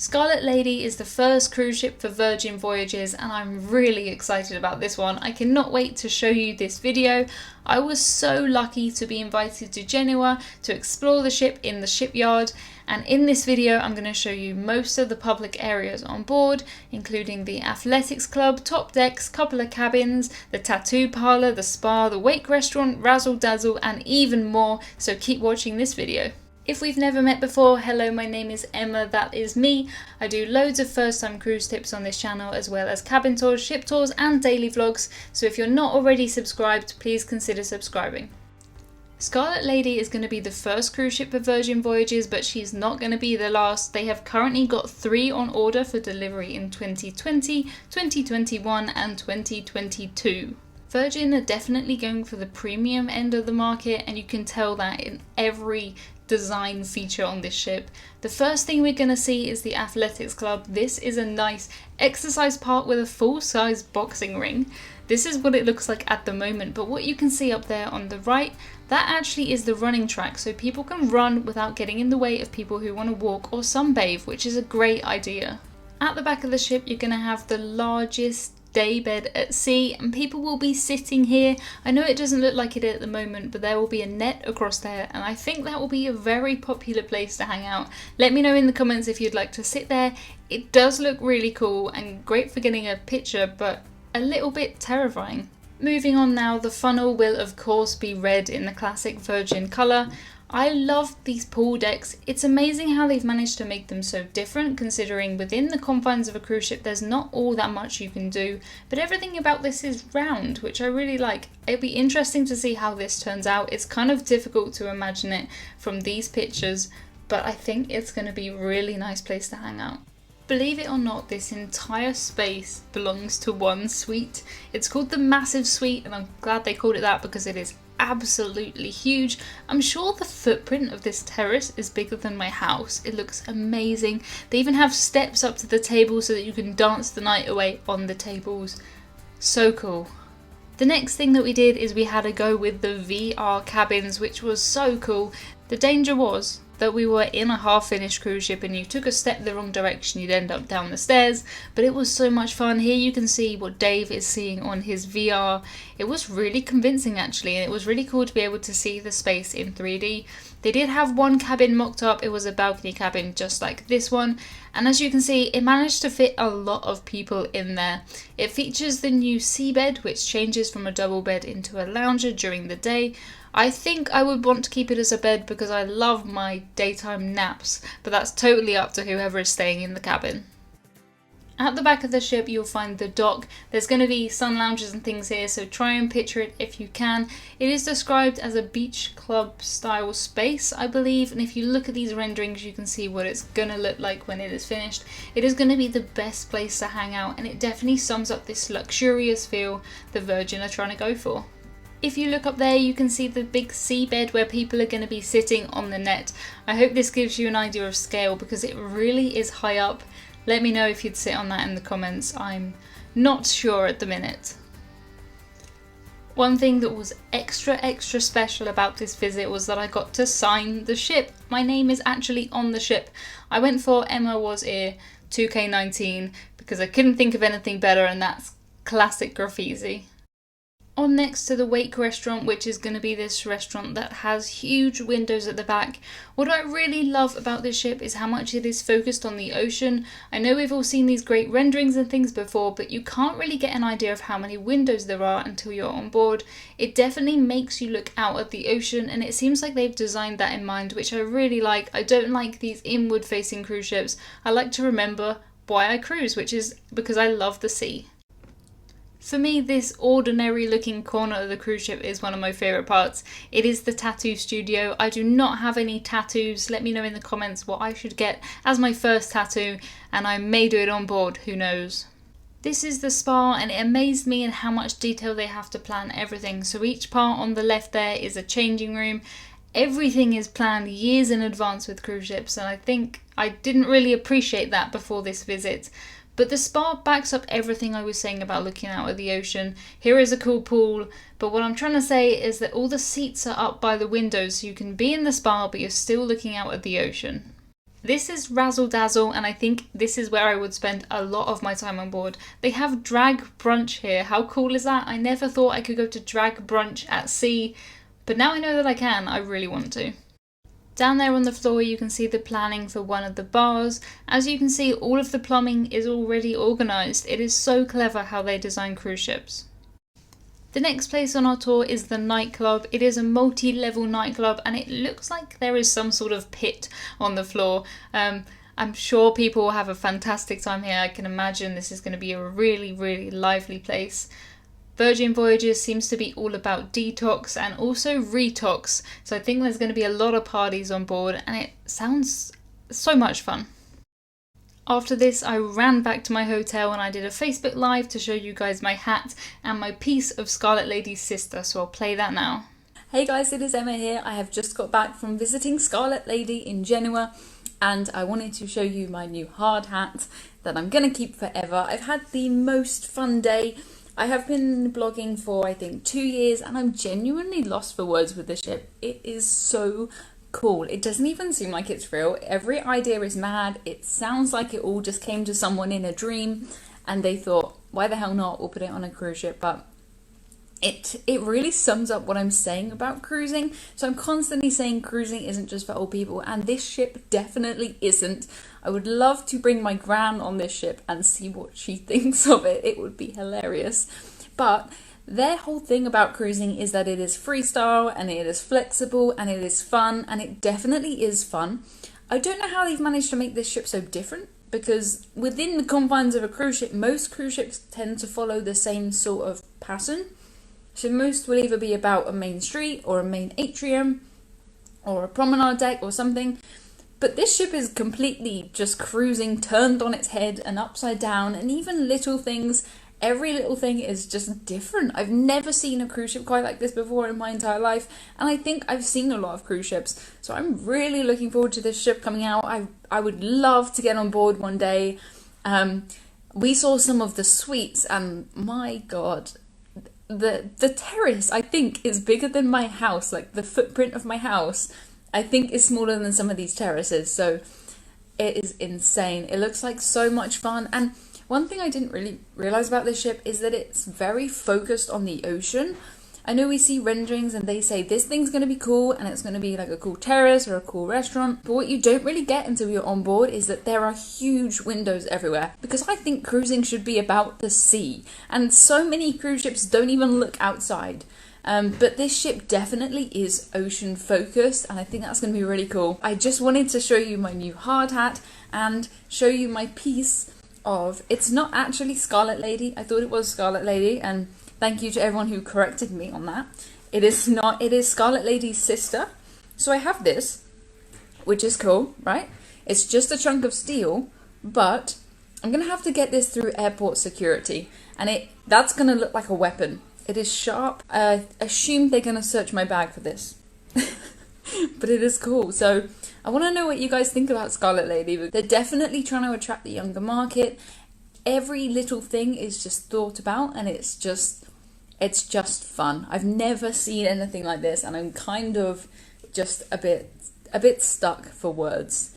Scarlet Lady is the first cruise ship for Virgin Voyages and I'm really excited about this one. I cannot wait to show you this video. I was so lucky to be invited to Genoa to explore the ship in the Shipyard, and in this video I'm going to show you most of the public areas on board, including the athletics club, top decks, couple of cabins, the tattoo parlour, the spa, the wake restaurant, Razzle Dazzle and even more, so keep watching this video. If we've never met before, hello, my name is Emma, that is me. I do loads of first time cruise tips on this channel, as well as cabin tours, ship tours and daily vlogs, so if you're not already subscribed, please consider subscribing. Scarlet Lady is going to be the first cruise ship for Virgin Voyages, but she's not going to be the last. They have currently got 3 on order for delivery in 2020, 2021 and 2022. Virgin are definitely going for the premium end of the market, and you can tell that in every design feature on this ship. The first thing we're going to see is the athletics club. This is a nice exercise park with a full-size boxing ring. This is what it looks like at the moment, but what you can see up there on the right, that actually is the running track, so people can run without getting in the way of people who want to walk or sunbathe, which is a great idea. At the back of the ship you're going to have the largest daybed at sea, and people will be sitting here. I know it doesn't look like it at the moment, but there will be a net across there, and I think that will be a very popular place to hang out. Let me know in the comments if you'd like to sit there. It does look really cool and great for getting a picture, but a little bit terrifying. Moving on now, the funnel will of course be red in the classic Virgin colour. I love these pool decks. It's amazing how they've managed to make them so different, considering within the confines of a cruise ship there's not all that much you can do, but everything about this is round, which I really like. It'll be interesting to see how this turns out. It's kind of difficult to imagine it from these pictures, but I think it's going to be a really nice place to hang out. Believe it or not, this entire space belongs to one suite. It's called the Massive Suite, and I'm glad they called it that because it is absolutely huge. I'm sure the footprint of this terrace is bigger than my house. It looks amazing. They even have steps up to the table so that you can dance the night away on the tables. So cool. The next thing that we did is we had a go with the VR cabins, which was so cool. The danger was that we were in a half-finished cruise ship and you took a step the wrong direction, you'd end up down the stairs, but it was so much fun. Here you can see what Dave is seeing on his VR. It was really convincing actually, and it was really cool to be able to see the space in 3D. They did have one cabin mocked up. It was a balcony cabin just like this one, and as you can see it managed to fit a lot of people in there. It features the new seabed, which changes from a double bed into a lounger during the day. I think I would want to keep it as a bed because I love my daytime naps, but that's totally up to whoever is staying in the cabin. At the back of the ship you'll find the dock. There's going to be sun lounges and things here, so try and picture it if you can. It is described as a beach club style space, I believe, and if you look at these renderings you can see what it's going to look like when it is finished. It is going to be the best place to hang out, and it definitely sums up this luxurious feel the Virgin are trying to go for. If you look up there you can see the big seabed where people are going to be sitting on the net. I hope this gives you an idea of scale because it really is high up. Let me know if you'd sit on that in the comments. I'm not sure at the minute. One thing that was extra special about this visit was that I got to sign the ship. My name is actually on the ship. I went for Emma Was Here 2K19 because I couldn't think of anything better, and that's classic graffiti. On next to the wake restaurant, which is going to be this restaurant that has huge windows at the back. What I really love about this ship is how much it is focused on the ocean. I know we've all seen these great renderings and things before, but you can't really get an idea of how many windows there are until you're on board. It definitely makes you look out at the ocean, and it seems like they've designed that in mind, which I really like. I don't like these inward facing cruise ships. I like to remember why I cruise, which is because I love the sea. For me, this ordinary looking corner of the cruise ship is one of my favourite parts. It is the tattoo studio. I do not have any tattoos. Let me know in the comments what I should get as my first tattoo, and I may do it on board, who knows. This is the spa, and it amazed me in how much detail they have to plan everything. So each part on the left there is a changing room. Everything is planned years in advance with cruise ships, and I think I didn't really appreciate that before this visit. But the spa backs up everything I was saying about looking out at the ocean. Here is a cool pool, but what I'm trying to say is that all the seats are up by the windows so you can be in the spa but you're still looking out at the ocean. This is Razzle Dazzle, and I think this is where I would spend a lot of my time on board. They have drag brunch here. How cool is that? I never thought I could go to drag brunch at sea, but now I know that I can. I really want to. Down there on the floor you can see the planning for one of the bars. As you can see, all of the plumbing is already organised. It is so clever how they design cruise ships. The next place on our tour is the nightclub. It is a multi-level nightclub and it looks like there is some sort of pit on the floor. I'm sure people will have a fantastic time here. I can imagine this is going to be a really, really lively place. Virgin Voyages seems to be all about detox and also retox, so I think there's going to be a lot of parties on board and it sounds so much fun. After this, I ran back to my hotel and I did a Facebook Live to show you guys my hat and my piece of Scarlet Lady's sister, so I'll play that now. Hey guys, it is Emma here. I have just got back from visiting Scarlet Lady in Genoa and I wanted to show you my new hard hat that I'm going to keep forever. I've had the most fun day. I have been blogging for I think 2 years and I'm genuinely lost for words with this ship. It is so cool. It doesn't even seem like it's real. Every idea is mad. It sounds like it all just came to someone in a dream and they thought, why the hell not, we'll put it on a cruise ship. But it really sums up what I'm saying about cruising. So I'm constantly saying cruising isn't just for old people, and this ship definitely isn't. I would love to bring my gran on this ship and see what she thinks of it. It would be hilarious. But their whole thing about cruising is that it is freestyle and it is flexible and it is fun, and it definitely is fun. I don't know how they've managed to make this ship so different, because within the confines of a cruise ship, most cruise ships tend to follow the same sort of pattern. So most will either be about a main street or a main atrium or a promenade deck or something. But this ship is completely just cruising, turned on its head and upside down, and even little things. Every little thing is just different. I've never seen a cruise ship quite like this before in my entire life, and I think I've seen a lot of cruise ships. So I'm really looking forward to this ship coming out. I would love to get on board one day. We saw some of the suites, and my god, the terrace I think is bigger than my house. Like the footprint of my house I think is smaller than some of these terraces. So it is insane. It looks like so much fun. And one thing I didn't really realize about this ship is that it's very focused on the ocean. I know we see renderings and they say this thing's going to be cool and it's going to be like a cool terrace or a cool restaurant, but what you don't really get until you're on board is that there are huge windows everywhere, because I think cruising should be about the sea, and so many cruise ships don't even look outside. But this ship definitely is ocean focused, and I think that's going to be really cool. I just wanted to show you my new hard hat and show you my piece of, it's not actually Scarlet Lady. I thought it was Scarlet Lady, and thank you to everyone who corrected me on that. It is not, it is Scarlet Lady's sister. So I have this, which is cool, right? It's just a chunk of steel, but I'm going to have to get this through airport security, and that's going to look like a weapon. It is sharp. I assume they're going to search my bag for this. But it is cool. So I want to know what you guys think about Scarlet Lady. They're definitely trying to attract the younger market. Every little thing is just thought about, and it's just fun. I've never seen anything like this, and I'm kind of just a bit stuck for words.